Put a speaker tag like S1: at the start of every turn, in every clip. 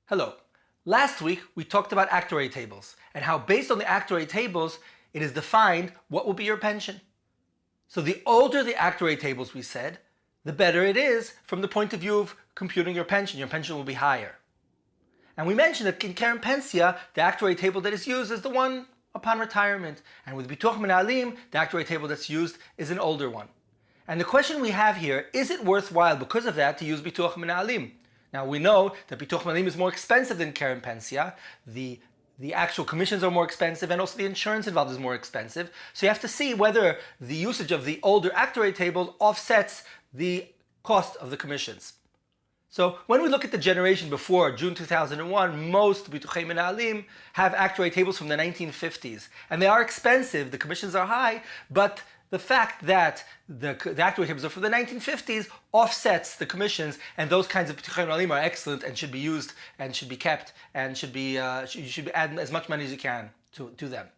S1: Hello. Last week we talked about actuary tables and how based on the actuary tables it is defined what will be your pension. So the older the actuary tables, we said, the better it is from the point of view of computing your pension. Your pension will be higher. And we mentioned that in Keren Pensia, the actuary table that is used is the one upon retirement. And with Bituach Menahalim, the actuary table that's used is an older one. And the question we have here, is it worthwhile because of that to use Bituach Menahalim? Now we know that Bituach Menahalim is more expensive than Keren Pensia. The actual commissions are more expensive and also the insurance involved is more expensive. So you have to see whether the usage of the older actuary table offsets the cost of the commissions. So when we look at the generation before June 2001, most Bituach Menahalim have actuary tables from the 1950s. And they are expensive, the commissions are high, but the fact that the actuary tables are from the 1950s offsets the commissions, and those kinds of Bituach Menahalim are excellent and should be used and should be kept and you should add as much money as you can to them.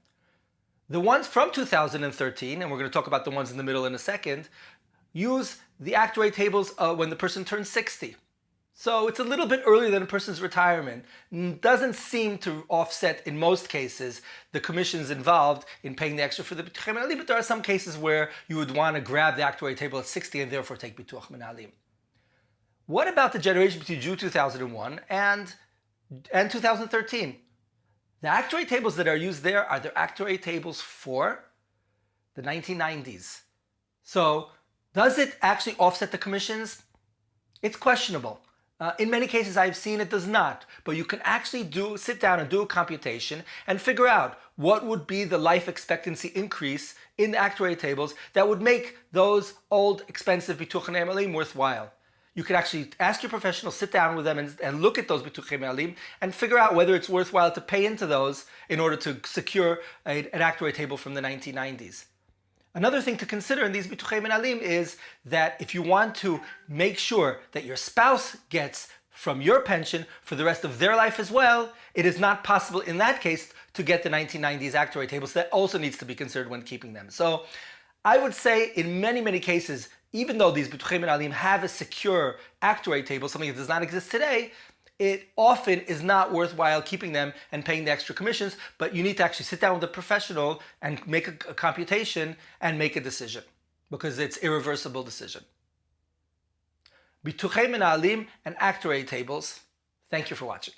S1: The ones from 2013, and we're going to talk about the ones in the middle in a second, use the actuary tables when the person turns 60. So it's a little bit earlier than a person's retirement. Doesn't seem to offset, in most cases, the commissions involved in paying the extra for the Bituach Menahalim, but there are some cases where you would want to grab the actuary table at 60 and therefore take Bituach Menahalim. What about the generation between June 2001 and 2013? The actuary tables that are used there are the actuary tables for the 1990s. So does it actually offset the commissions? It's questionable. In many cases I've seen it does not, but you can actually sit down and do a computation and figure out what would be the life expectancy increase in the actuary tables that would make those old expensive Bituach Menahalim worthwhile. You could actually ask your professional, sit down with them and look at those Bituach Menahalim and figure out whether it's worthwhile to pay into those in order to secure an actuary table from the 1990s. Another thing to consider in these Bituach Menahalim is that if you want to make sure that your spouse gets from your pension for the rest of their life as well, it is not possible in that case to get the 1990s actuary tables. That also needs to be considered when keeping them. So I would say in many, many cases, even though these Bituach Menahalim have a secure actuary table, something that does not exist today, it often is not worthwhile keeping them and paying the extra commissions, but you need to actually sit down with a professional and make a computation and make a decision, because it's an irreversible decision. Bituach Menahalim and actuary tables. Thank you for watching.